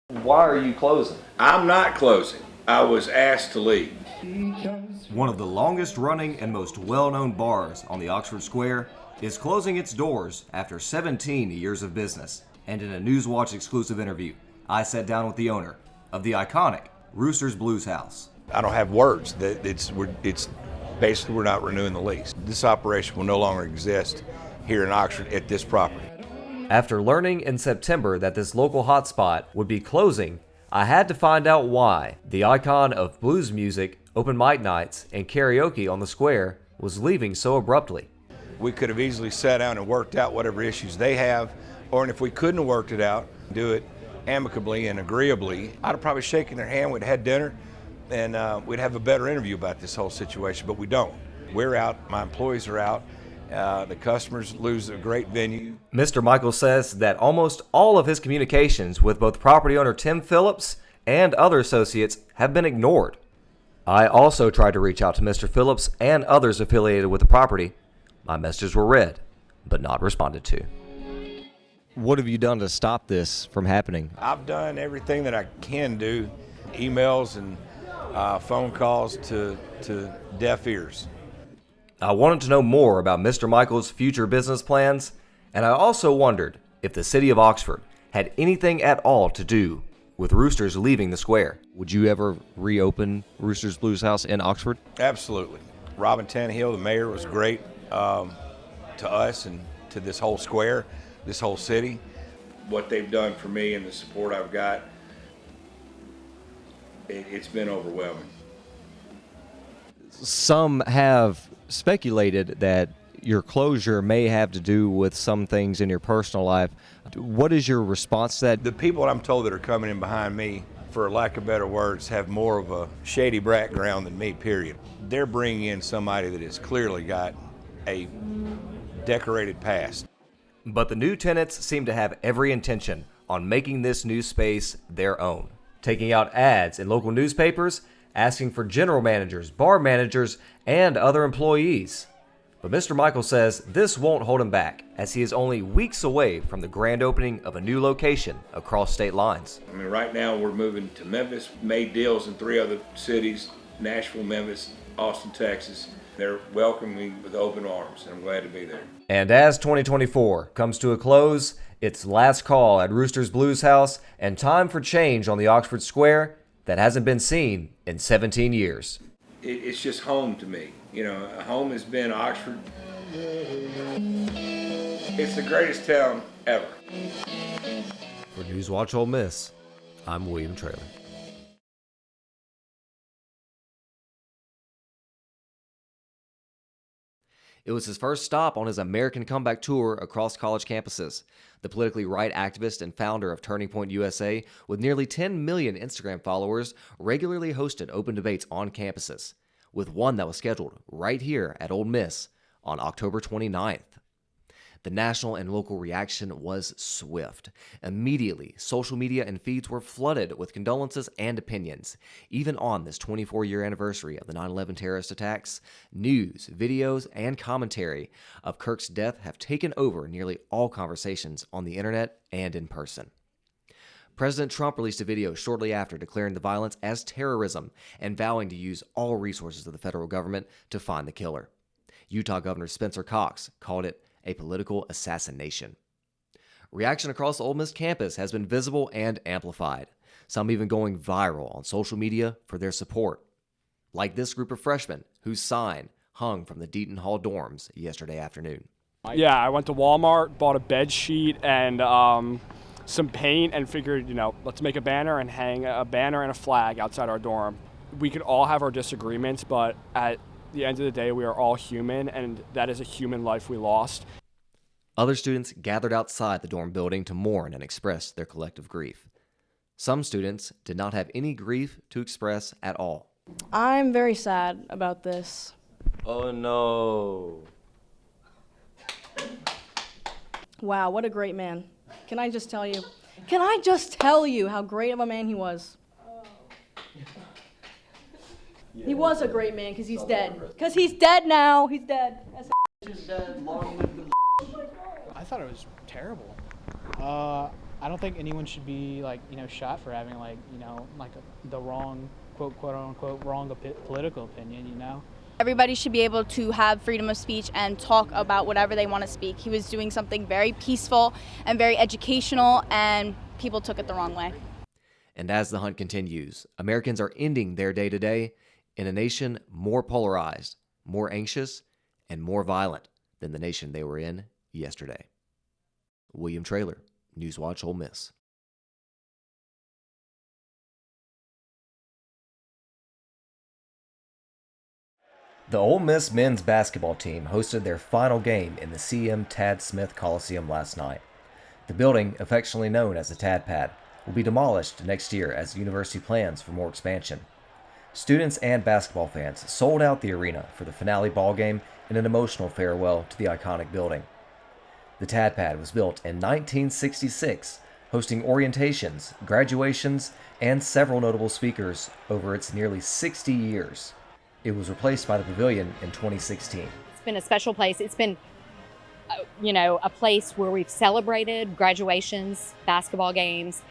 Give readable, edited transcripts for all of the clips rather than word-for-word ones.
Why are you closing? I'm not closing. I was asked to leave. One of the longest running and most well-known bars on the Oxford Square is closing its doors after 17 years of business. And in a Newswatch exclusive interview, I sat down with the owner of the iconic Rooster's Blues House. I don't have words. It's basically we're not renewing the lease. This operation will no longer exist here in Oxford at this property. After learning in September that this local hotspot would be closing, I had to find out why the icon of blues music, open mic nights, and karaoke on the square was leaving so abruptly. We could have easily sat down and worked out whatever issues they have, or if we couldn't have worked it out, do it amicably and agreeably. I'd have probably shaken their hand, we'd had dinner, and we'd have a better interview about this whole situation, but we don't. We're out, my employees are out, the customers lose a great venue. Mr. Michael says that almost all of his communications with both property owner Tim Phillips and other associates have been ignored. I also tried to reach out to Mr. Phillips and others affiliated with the property. My messages were read, but not responded to. What have you done to stop this from happening? I've done everything that I can do, emails and phone calls to deaf ears. I wanted to know more about Mr. Michael's future business plans, and I also wondered if the city of Oxford had anything at all to do with Roosters leaving the square. Would you ever reopen Roosters Blues House in Oxford? Absolutely. Robin Tannehill, the mayor, was great to us and to this whole square, this whole city. What they've done for me and the support I've got, it's been overwhelming. Some have speculated that your closure may have to do with some things in your personal life. What is your response to that? The people I'm told that are coming in behind me, for lack of better words, have more of a shady background than me, period. They're bringing in somebody that has clearly got a decorated past. But the new tenants seem to have every intention on making this new space their own, taking out ads in local newspapers, asking for general managers, bar managers, and other employees. But Mr. Michael says this won't hold him back, as he is only weeks away from the grand opening of a new location across state lines. I mean, right now we're moving to Memphis, made deals in 3 other cities, Nashville, Memphis, Austin, Texas. They're welcoming me with open arms, and I'm glad to be there. And as 2024 comes to a close, it's last call at Rooster's Blues House and time for change on the Oxford Square that hasn't been seen in 17 years. It's just home to me. You know, home has been Oxford. It's the greatest town ever. For Newswatch Ole Miss, I'm William Traylor. It was his first stop on his American comeback tour across college campuses. The politically right activist and founder of Turning Point USA, with nearly 10 million Instagram followers, regularly hosted open debates on campuses, with one that was scheduled right here at Ole Miss on October 29th. The national and local reaction was swift. Immediately, social media and feeds were flooded with condolences and opinions. Even on this 24-year anniversary of the 9/11 terrorist attacks, news, videos, and commentary of Kirk's death have taken over nearly all conversations on the internet and in person. President Trump released a video shortly after declaring the violence as terrorism and vowing to use all resources of the federal government to find the killer. Utah Governor Spencer Cox called it a political assassination. Reaction across the Ole Miss campus has been visible and amplified, some even going viral on social media for their support. Like this group of freshmen whose sign hung from the Deaton Hall dorms yesterday afternoon. Yeah, I went to Walmart, bought a bed sheet and some paint and figured, let's make a banner and hang a banner and a flag outside our dorm. We could all have our disagreements, but at the end of the day, we are all human, and that is a human life we lost. Other students gathered outside the dorm building to mourn and express their collective grief. Some students did not have any grief to express at all. I'm very sad about this. Oh no. Wow, what a great man. Can I just tell you how great of a man he was? He was a great man because he's dead. Because he's dead now. He's dead. I thought it was terrible. I don't think anyone should be shot for having the wrong quote unquote wrong political opinion. Everybody should be able to have freedom of speech and talk about whatever they want to speak. He was doing something very peaceful and very educational, and people took it the wrong way. And as the hunt continues, Americans are ending their day to day in a nation more polarized, more anxious, and more violent than the nation they were in yesterday. William Traylor, Newswatch Ole Miss. The Ole Miss men's basketball team hosted their final game in the CM Tad Smith Coliseum last night. The building, affectionately known as the Tad Pad, will be demolished next year as the university plans for more expansion. Students and basketball fans sold out the arena for the finale ball game in an emotional farewell to the iconic building. The Tad Pad was built in 1966, hosting orientations, graduations, and several notable speakers over its nearly 60 years. It was replaced by the Pavilion in 2016. It's been a special place. It's been, a place where we've celebrated graduations, basketball games,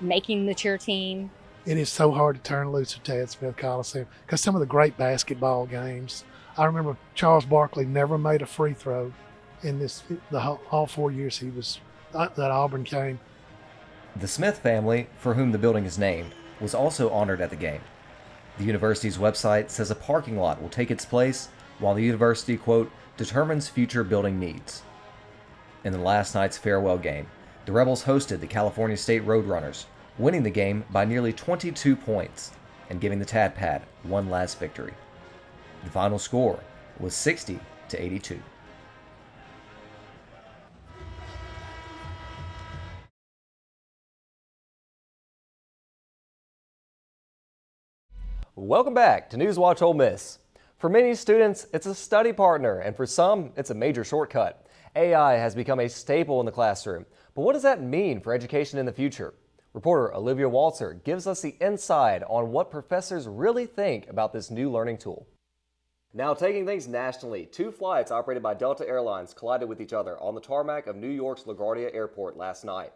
making the cheer team. It is so hard to turn loose at Tad Smith Coliseum because some of the great basketball games. I remember Charles Barkley never made a free throw in all 4 years he was that Auburn came. The Smith family, for whom the building is named, was also honored at the game. The university's website says a parking lot will take its place while the university, quote, determines future building needs. In the last night's farewell game, the Rebels hosted the California State Roadrunners, winning the game by nearly 22 points and giving the Tad Pad one last victory. The final score was 60-82. Welcome back to Newswatch Ole Miss. For many students, it's a study partner, and for some, it's a major shortcut. AI has become a staple in the classroom, but what does that mean for education in the future? Reporter Olivia Waltzer gives us the inside on what professors really think about this new learning tool. Now taking things nationally, two flights operated by Delta Airlines collided with each other on the tarmac of New York's LaGuardia Airport last night.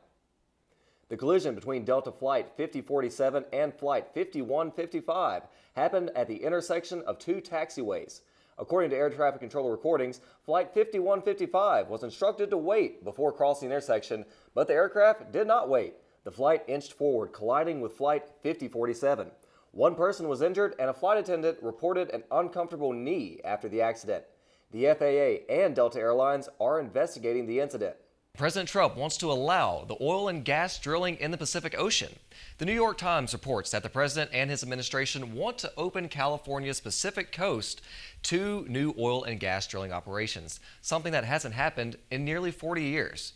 The collision between Delta Flight 5047 and Flight 5155 happened at the intersection of two taxiways. According to air traffic controller recordings, Flight 5155 was instructed to wait before crossing the intersection, but the aircraft did not wait. The flight inched forward, colliding with Flight 5047. One person was injured, and a flight attendant reported an uncomfortable knee after the accident. The FAA and Delta Airlines are investigating the incident. President Trump wants to allow the oil and gas drilling in the Pacific Ocean. The New York Times reports that the president and his administration want to open California's Pacific coast to new oil and gas drilling operations, something that hasn't happened in nearly 40 years.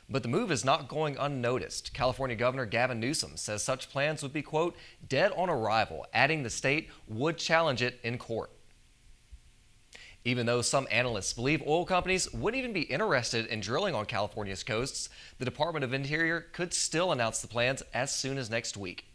But the move is not going unnoticed. California Governor Gavin Newsom says such plans would be, quote, dead on arrival, adding the state would challenge it in court. Even though some analysts believe oil companies wouldn't even be interested in drilling on California's coasts, the Department of Interior could still announce the plans as soon as next week.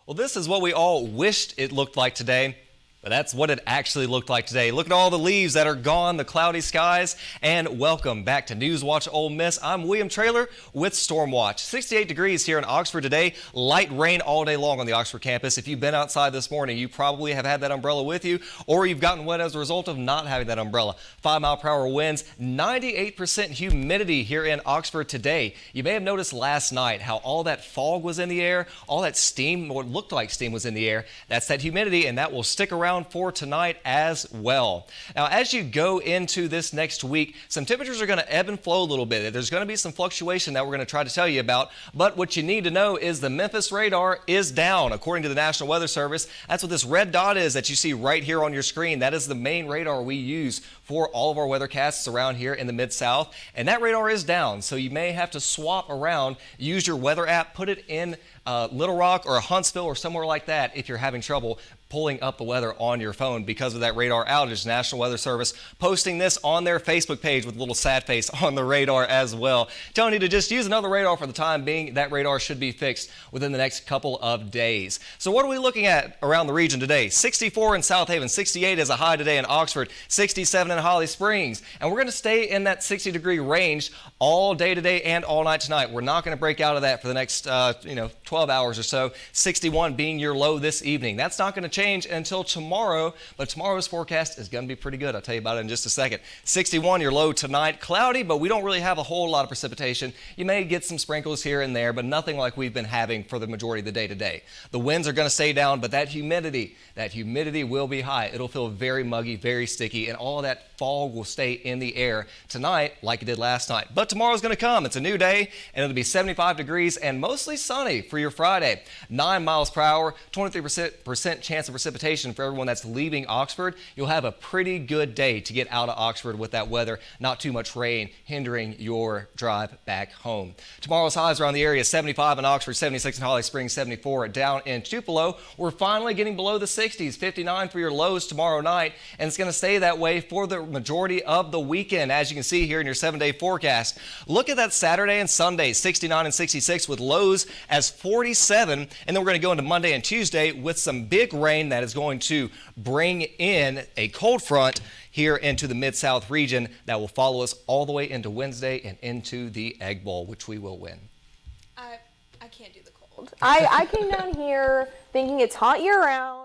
Well, this is what we all wished it looked like today. But that's what it actually looked like today. Look at all the leaves that are gone, the cloudy skies, and welcome back to Newswatch Ole Miss. I'm William Traylor with Stormwatch. 68 degrees here in Oxford today. Light rain all day long on the Oxford campus. If you've been outside this morning, you probably have had that umbrella with you, or you've gotten wet as a result of not having that umbrella. 5-mile-per-hour winds, 98% humidity here in Oxford today. You may have noticed last night how all that fog was in the air, all that steam, what looked like steam was in the air. That's that humidity, and that will stick around for tonight as well. Now, as you go into this next week, some temperatures are going to ebb and flow a little bit. There's going to be some fluctuation that we're going to try to tell you about, but what you need to know is the Memphis radar is down, according to the National Weather Service. That's what this red dot is that you see right here on your screen. That is the main radar we use for all of our weathercasts around here in the Mid-South, and that radar is down, so you may have to swap around, use your weather app, put it in Little Rock or Huntsville or somewhere like that if you're having trouble pulling up the weather on your phone because of that radar outage. National Weather Service posting this on their Facebook page with a little sad face on the radar as well. Telling you to just use another radar for the time being. That radar should be fixed within the next couple of days. So what are we looking at around the region today? 64 in South Haven, 68 is a high today in Oxford, 67 in Holly Springs. And we're going to stay in that 60-degree range all day today and all night tonight. We're not going to break out of that for the next 12 hours or so. 61 being your low this evening. That's not going to change until tomorrow, but tomorrow's forecast is going to be pretty good. I'll tell you about it in just a second. 61 your low tonight. Cloudy, but we don't really have a whole lot of precipitation. You may get some sprinkles here and there, but nothing like we've been having for the majority of the day today. The winds are going to stay down, but that humidity will be high. It'll feel very muggy, very sticky, and all of that fog will stay in the air tonight like it did last night. But tomorrow's going to come. It's a new day, and it'll be 75 degrees and mostly sunny for your Friday. 9 miles per hour, 23% chance of precipitation for everyone that's leaving Oxford. You'll have a pretty good day to get out of Oxford with that weather. Not too much rain hindering your drive back home. Tomorrow's highs around the area: 75 in Oxford, 76 in Holly Springs, 74 down in Tupelo. We're finally getting below the 60s, 59 for your lows tomorrow night, and it's going to stay that way for the majority of the weekend, as you can see here in your 7-day forecast. Look at that Saturday and Sunday, 69 and 66 with lows as 47, and then we're going to go into Monday and Tuesday with some big rain that is going to bring in a cold front here into the Mid-South region that will follow us all the way into Wednesday and into the Egg Bowl, which we will win. I can't do the cold. I came down here thinking it's hot year-round.